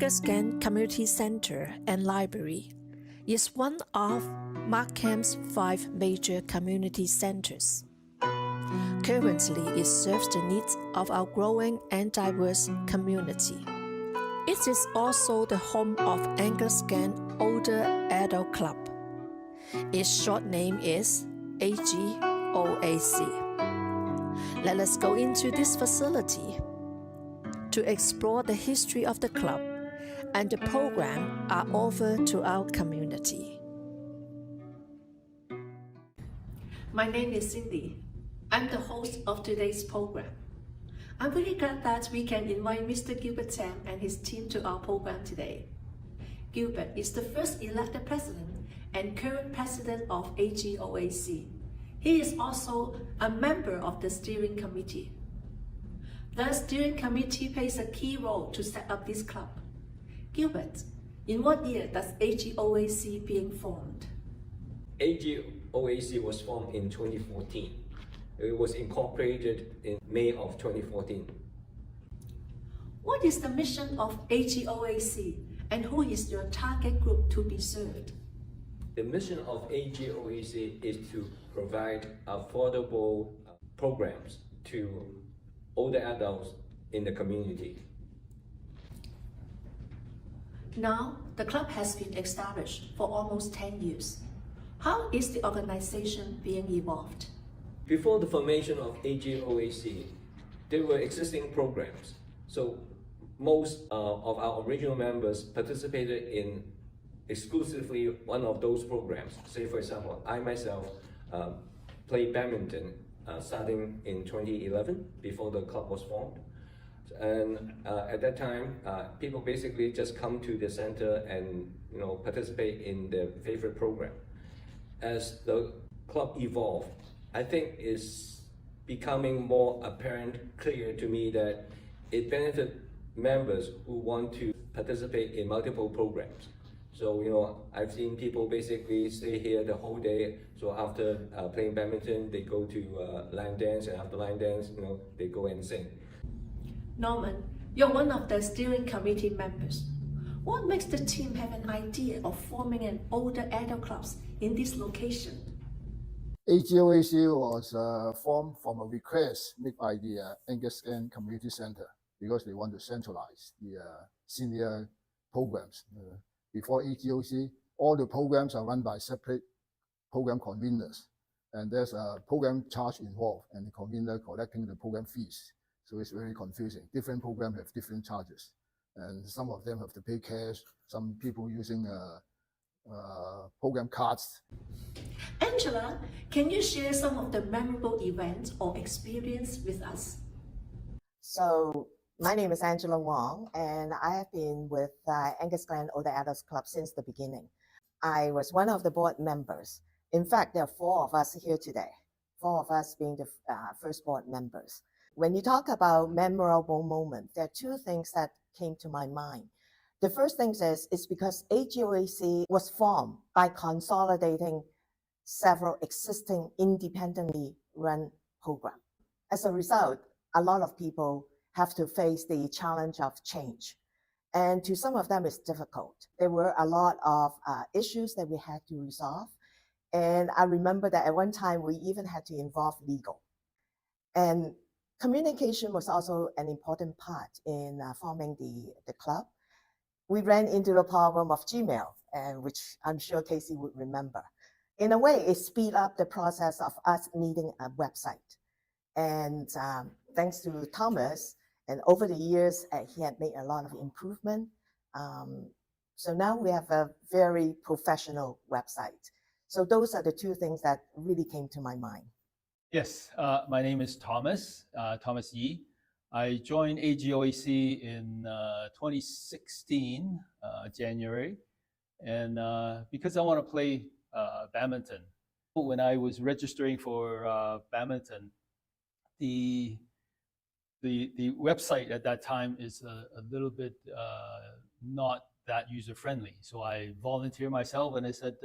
Angus Glen Community Centre and Library is one of Markham's 5 major community centres. Currently, it serves the needs of our growing and diverse community. It is also the home of Angus Glen Older Adult Club. Its short name is AGOAC. Let us go into this facility to explore the history of the club and the program are offered to our community. My name is Cindy. I'm the host of today's program. I'm really glad that we can invite Mr. Gilbert Tam and his team to our program today. Gilbert is the first elected president and current president of AGOAC. He is also a member of the steering committee. The steering committee plays a key role to set up this club. Gilbert, in what year does AGOAC being formed? AGOAC was formed in 2014. It was incorporated in May of 2014. What is the mission of AGOAC and who is your target group to be served? The mission of AGOAC is to provide affordable programs to older adults in the community. Now, the club has been established for almost 10 years. How is the organization being evolved? Before the formation of AGOAC, there were existing programs. So most of our original members participated in exclusively one of those programs. Say, for example, I myself played badminton starting in 2011, before the club was formed. And at that time, people basically just come to the center and participate in their favorite program. As the club evolved, I think it's becoming more apparent, clear to me that it benefits members who want to participate in multiple programs. So, I've seen people basically stay here the whole day. So after playing badminton, they go to line dance, and after line dance, they go and sing. Norman, you're one of the steering committee members. What makes the team have an idea of forming an older adult clubs in this location? AGOAC was formed from a request made by the Angus Glen Community Center because they want to centralize the senior programs. Before AGOAC, all the programs are run by separate program conveners, and there's a program charge involved and the convener collecting the program fees. So it's very confusing. Different programs have different charges, and some of them have to pay cash, some people using program cards. Angela, can you share some of the memorable events or experience with us? So my name is Angela Wong, and I have been with Angus Glen Older Adults Club since the beginning. I was one of the board members. In fact, there are 4 of us here today, 4 of us being the first board members. When you talk about memorable moments, there are 2 things that came to my mind. The first thing is because AGOAC was formed by consolidating several existing independently run programs. As a result, a lot of people have to face the challenge of change. And to some of them, it's difficult. There were a lot of issues that we had to resolve. And I remember that at one time, we even had to involve legal. And communication was also an important part in forming the club. We ran into the problem of Gmail, and which I'm sure Casey would remember. In a way, it speed up the process of us needing a website. And thanks to Thomas, and over the years, he had made a lot of improvement. So now we have a very professional website. So those are the 2 things that really came to my mind. Yes, my name is Thomas, Thomas Yi. I joined AGOAC in 2016, January, and because I want to play badminton. When I was registering for badminton, the website at that time is a little bit not that user-friendly. So I volunteered myself and I said,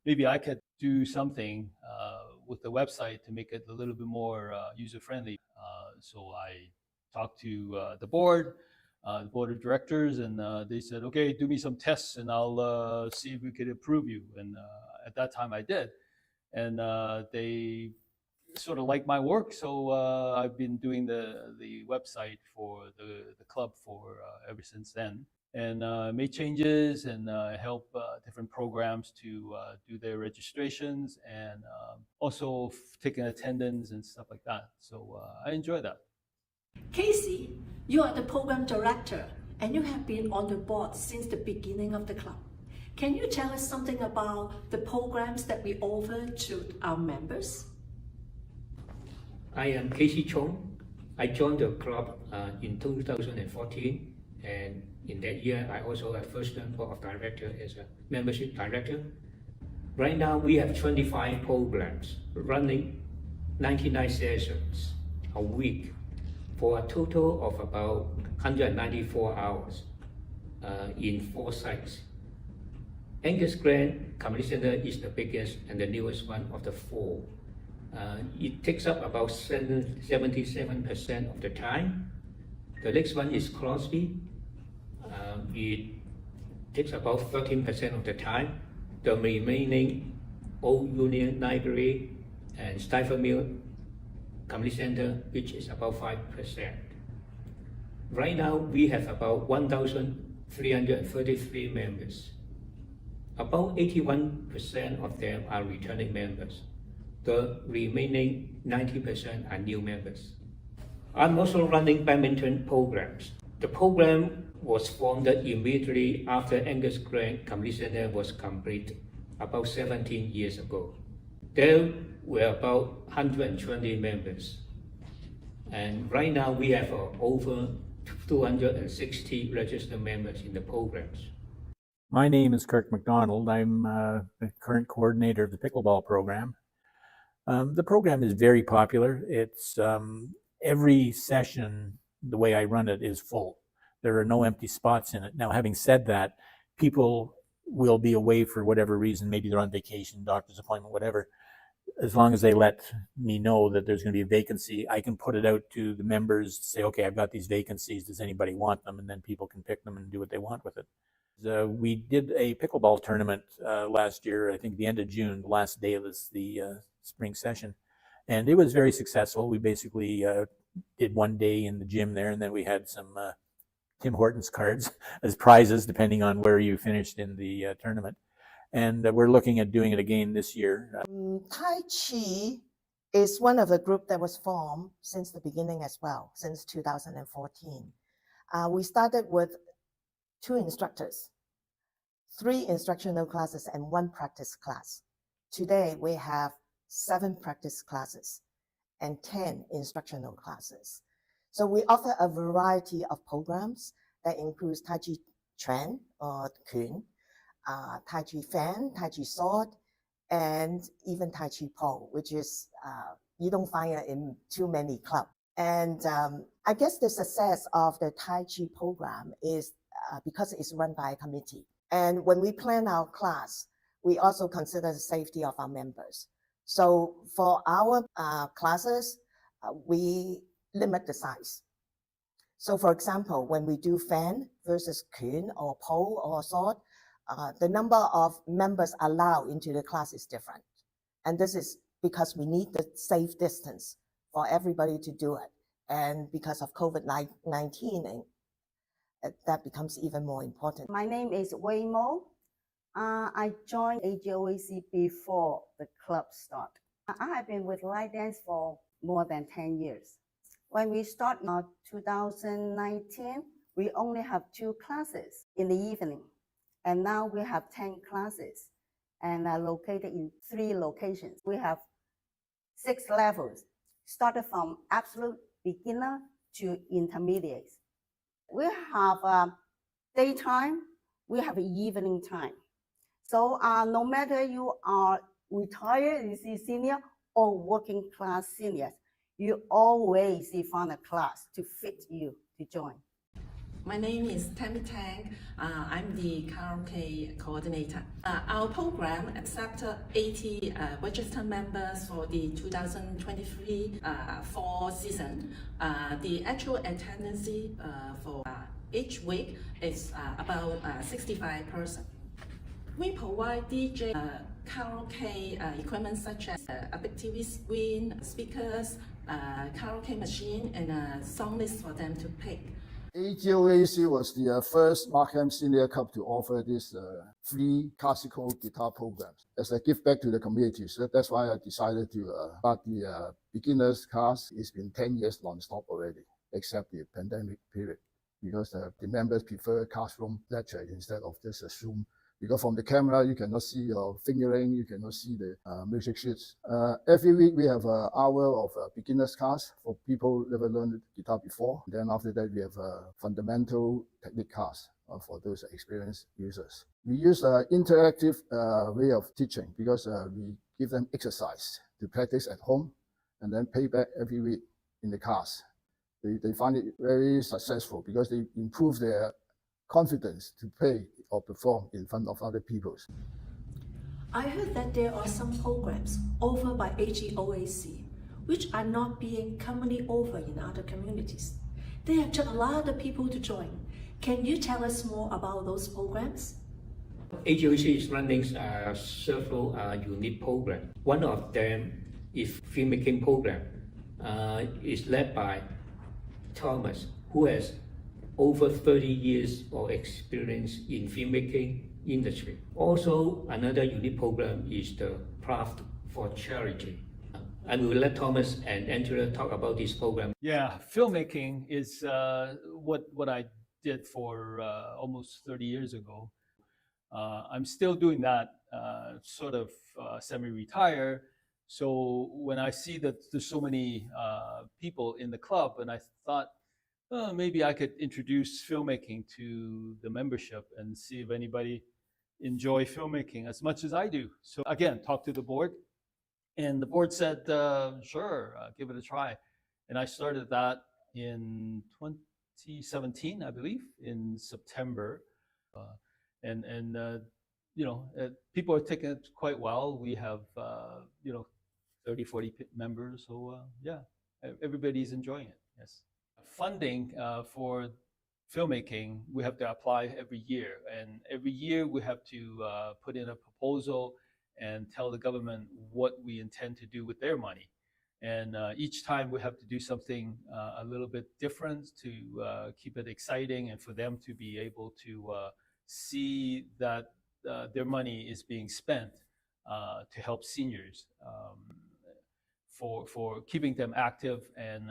maybe I could do something with the website to make it a little bit more user-friendly. So I talked to the board, the board of directors, and they said, okay, do me some tests and I'll see if we could approve you. And at that time I did. And they sort of liked my work. So I've been doing the website for the club for ever since then. And made changes and help different programs to do their registrations and also taking attendance and stuff like that. So I enjoy that. Casey, you are the program director and you have been on the board since the beginning of the club. Can you tell us something about the programs that we offer to our members? I am Casey Chong. I joined the club in 2014, and in that year I also have first-time board of director as a membership director. Right now we have 25 programs running 99 sessions a week for a total of about 194 hours in 4 sites. Angus Glen Community Center is the biggest and the newest one of the 4. It takes up about 77% of the time. The next one is Crosby. It takes about 13% of the time. The remaining Old Union Library and Stifle Mill Community Center, which is about 5%. Right now, we have about 1,333 members. About 81% of them are returning members. The remaining 90% are new members. I'm also running badminton programs. The program was formed immediately after Angus Glen Community Center was completed about 17 years ago. There were about 120 members. And right now we have over 260 registered members in the programs. My name is Kirk McDonald. I'm the current coordinator of the pickleball program. The program is very popular. It's every session, the way I run it, is full. There are no empty spots in it. Now, having said that, people will be away for whatever reason. Maybe they're on vacation, doctor's appointment, whatever. As long as they let me know that there's going to be a vacancy, I can put it out to the members, say, okay, I've got these vacancies. Does anybody want them? And then people can pick them and do what they want with it. We did a pickleball tournament last year, I think the end of June, the last day of the spring session. And it was very successful. We basically did one day in the gym there, and then we had some Tim Hortons cards as prizes, depending on where you finished in the tournament. And we're looking at doing it again this year. Tai Chi is one of the group that was formed since the beginning as well, since 2014. We started with 2 instructors, 3 instructional classes, and 1 practice class. Today, we have 7 practice classes and 10 instructional classes. So we offer a variety of programs that includes Tai Chi Chuan or Kun, Tai Chi Fan, Tai Chi Sword, and even Tai Chi Pole, which is, you don't find it in too many clubs. And I guess the success of the Tai Chi program is because it's run by a committee. And when we plan our class, we also consider the safety of our members. So for our classes, we limit the size. So for example, when we do fan versus kun or pole or sword, the number of members allowed into the class is different. And this is because we need the safe distance for everybody to do it. And because of COVID-19, that becomes even more important. My name is Wei Mo. I joined AGOAC before the club started. I have been with Light Dance for more than 10 years. When we started in 2019, we only have 2 classes in the evening. And now we have 10 classes and are located in 3 locations. We have 6 levels, started from absolute beginner to intermediate. We have daytime, we have evening time. So no matter you are retired, you see senior, or working class seniors, you always find a class to fit you to join. My name is Tammy Tang. I'm the karaoke coordinator. Our program accepted 80 registered members for the 2023 fall season. The actual attendance for Each week is about 65 persons. We provide DJ karaoke equipment such as a big TV screen, speakers, karaoke machine, and a song list for them to pick. AGOAC was the first Markham Senior Club to offer this free classical guitar programs as a gift back to the community. So that's why I decided to start the beginners class. It's been 10 years non-stop already, except the pandemic period, because the members prefer classroom lecture instead of just a Zoom. Because from the camera, you cannot see your fingering, you cannot see the music sheets. Every week, we have an hour of beginner's class for people who never learned guitar before. Then after that, we have a fundamental technique class for those experienced users. We use an interactive way of teaching because we give them exercise to practice at home and then pay back every week in the class. They find it very successful because they improve their confidence to play or perform in front of other people. I heard that there are some programs offered by AGOAC which are not being commonly offered in other communities. They attract a lot of people to join. Can you tell us more about those programs? AGOAC is running several unique programs. One of them is filmmaking program. It's led by Thomas, who has over 30 years of experience in filmmaking industry. Also, another unique program is the Craft for Charity. I will let Thomas and Angela talk about this program. Yeah, filmmaking is what I did for almost 30 years ago. I'm still doing that, sort of semi-retired. So when I see that there's so many people in the club, and I thought, maybe I could introduce filmmaking to the membership and see if anybody enjoy filmmaking as much as I do. So again, talk to the board, and the board said, sure, give it a try. And I started that in 2017, I believe, in September. People are taking it quite well. We have, 30, 40 members. So yeah, everybody's enjoying it, yes. Funding for filmmaking, we have to apply every year. And every year we have to put in a proposal and tell the government what we intend to do with their money. And each time we have to do something a little bit different to keep it exciting and for them to be able to see that their money is being spent to help seniors, for keeping them active and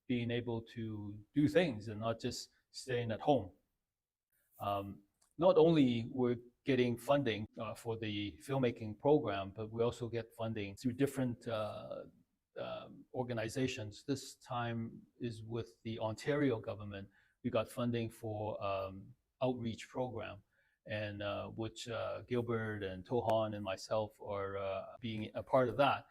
being able to do things and not just staying at home. Not only we're getting funding for the filmmaking program, but we also get funding through different organizations. This time is with the Ontario government. We got funding for outreach program, and which Gilbert and Tohan and myself are being a part of that.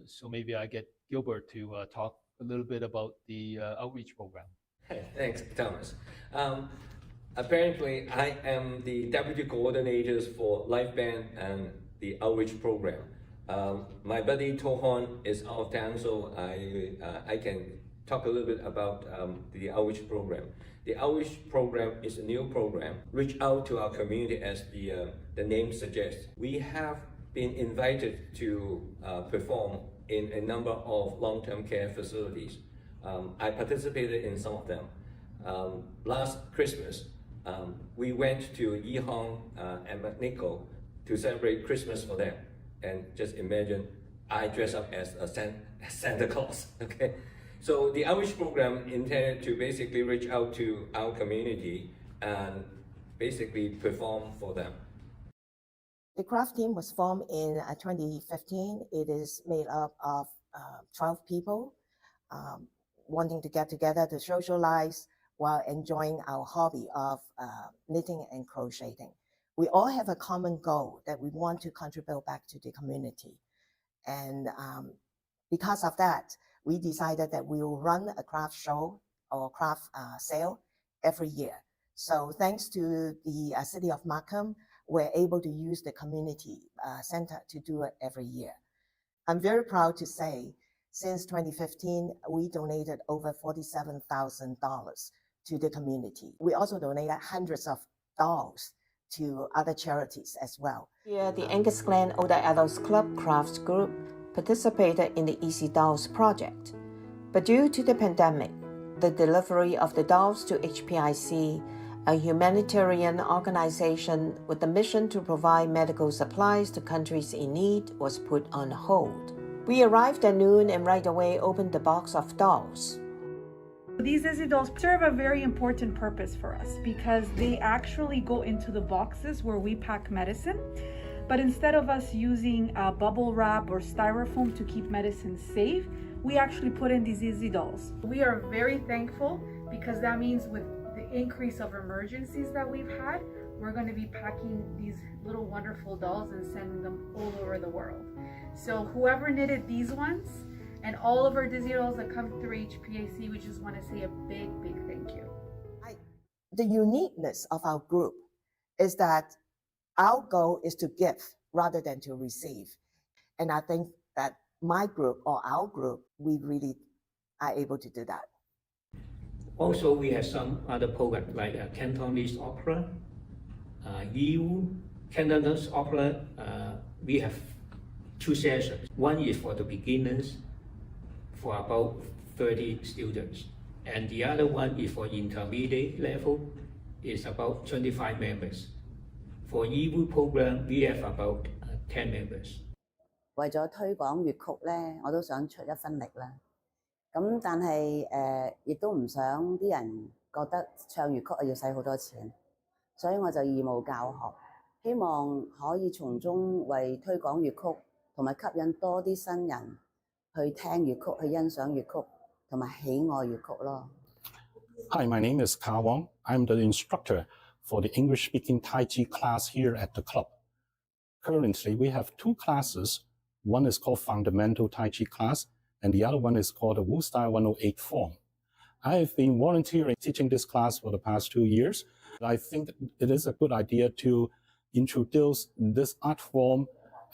So maybe I get Gilbert to talk a little bit about the outreach program. Thanks, Thomas. Apparently, I am the deputy coordinators for Live Band and the outreach program. My buddy Tohan is out of town, so I can talk a little bit about the outreach program. The outreach program is a new program. Reach out to our community, as the name suggests. We have been invited to perform in a number of long-term care facilities. I participated in some of them. Last Christmas, we went to Yihong and McNichol to celebrate Christmas for them. And just imagine, I dress up as a Santa Claus, okay? So the outreach program intended to basically reach out to our community and basically perform for them. The craft team was formed in 2015. It is made up of 12 people wanting to get together to socialize while enjoying our hobby of knitting and crocheting. We all have a common goal that we want to contribute back to the community. And because of that, we decided that we will run a craft show or craft sale every year. So thanks to the City of Markham, we're able to use the community center to do it every year. I'm very proud to say, since 2015, we donated over $47,000 to the community. We also donated hundreds of dolls to other charities as well. Here, the Angus Glen Older Adults Club Crafts Group participated in the Easy Dolls project. But due to the pandemic, the delivery of the dolls to HPIC, a humanitarian organization with the mission to provide medical supplies to countries in need, was put on hold. We arrived at noon and right away opened the box of dolls. These Easy Dolls serve a very important purpose for us because they actually go into the boxes where we pack medicine. But instead of us using bubble wrap or styrofoam to keep medicine safe, we actually put in these Easy Dolls. We are very thankful because that means with the increase of emergencies that we've had, we're going to be packing these little wonderful dolls and sending them all over the world. So whoever knitted these ones, and all of our Easy Dolls that come through HPAC, we just want to say a big, big thank you. The uniqueness of our group is that our goal is to give rather than to receive. And I think that my group or our group, we really are able to do that. Also, we have some other programs like Cantonese opera, Yiwu, Cantonese opera. We have 2 sessions. One is for the beginners, for about 30 students. And the other one is for intermediate level, is about 25 members. For Yiwu program, we have about 10 members. 為咗推廣粵曲咧，我都想出一分力啦。咁但係亦都唔想啲人覺得唱粵曲係要使好多錢，所以我就義務教學，希望可以從中為推廣粵曲同埋吸引多啲新人去聽粵曲、去欣賞粵曲同埋喜愛粵曲咯。Hi, my name is Ka Wong. I'm the instructor for the English-speaking Tai Chi class here at the club. Currently, we have 2 classes. One is called Fundamental Tai Chi class, and the other one is called the Wu Style 108 form. I have been volunteering teaching this class for the past 2 years. I think it is a good idea to introduce this art form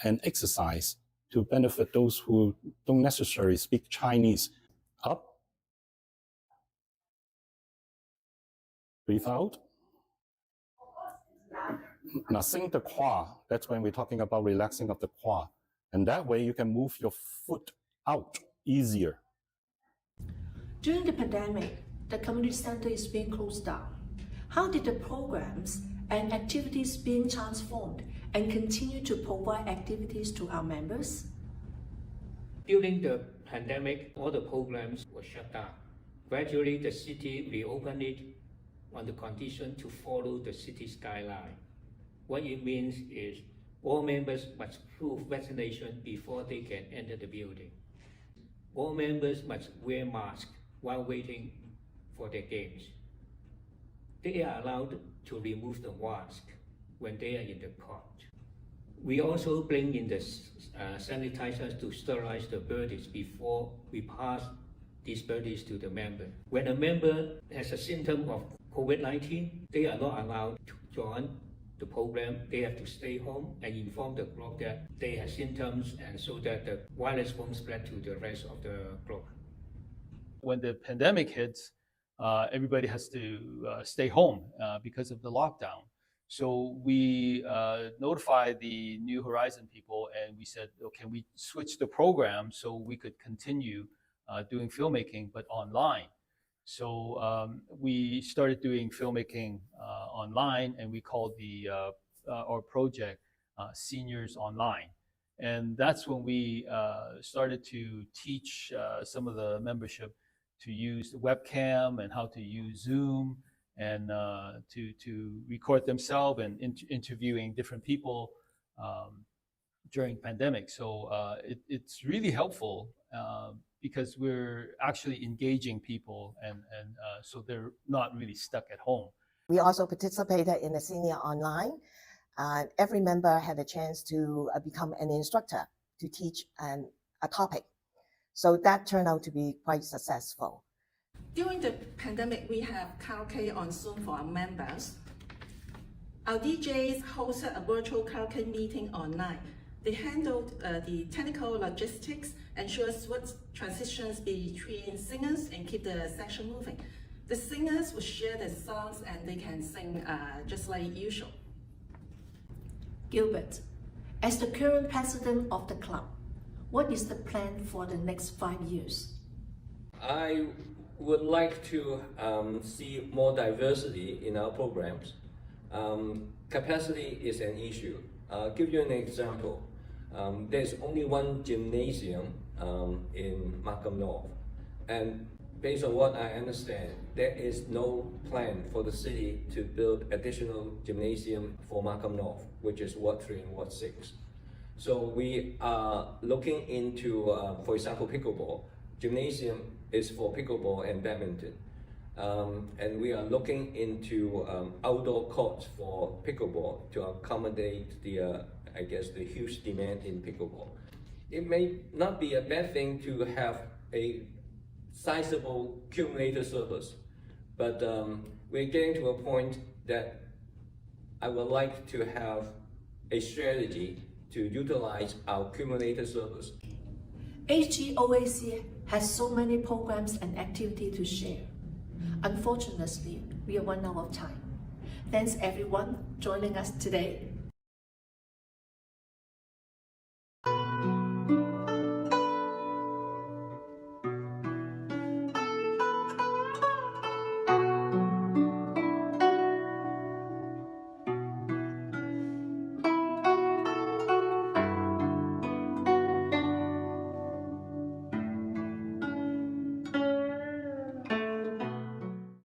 and exercise to benefit those who don't necessarily speak Chinese. Up, breathe out. Now sing the qua. That's when we're talking about relaxing of the qua. And that way you can move your foot out easier. During the pandemic, the community center is being closed down. How did the programs and activities being transformed and continue to provide activities to our members? During the pandemic, all the programs were shut down. Gradually, the city reopened it on the condition to follow the city's guideline. What it means is all members must prove vaccination before they can enter the building. All members must wear masks while waiting for their games. They are allowed to remove the mask when they are in the court. We also bring in the sanitizers to sterilize the birdies before we pass these birdies to the member. When a member has a symptom of COVID-19, they are not allowed to join the program. They have to stay home and inform the group that they have symptoms, and so that the virus won't spread to the rest of the group. When the pandemic hits, everybody has to stay home because of the lockdown. So we notified the New Horizon people and we said, oh, can we switch the program so we could continue doing filmmaking but online? So we started doing filmmaking online, and we called our project Seniors Online. And that's when we started to teach some of the membership to use the webcam and how to use Zoom, and to record themselves and interviewing different people during pandemic. So it's really helpful because we're actually engaging people, and so they're not really stuck at home. We also participated in the Senior Online. Every member had a chance to become an instructor to teach a topic. So that turned out to be quite successful. During the pandemic, we have karaoke on Zoom for our members. Our DJs hosted a virtual karaoke meeting online. They handled the technical logistics, ensure swift transitions between singers, and keep the session moving. The singers will share their songs and they can sing just like usual. Gilbert, as the current president of the club, what is the plan for the next 5 years? I would like to see more diversity in our programs. Capacity is an issue. I'll give you an example. There's only one gymnasium in Markham North, and based on what I understand, there is no plan for the city to build additional gymnasium for Markham North, which is Ward 3 and Ward 6. So we are looking into, for example, pickleball. Gymnasium is for pickleball and badminton. And we are looking into outdoor courts for pickleball to accommodate the, I guess, the huge demand in pickleball. It may not be a bad thing to have a sizable cumulator surplus, but we're getting to a point that I would like to have a strategy to utilize our cumulator surplus. AGOAC has so many programs and activities to share. Unfortunately, we are run out of time. Thanks everyone joining us today.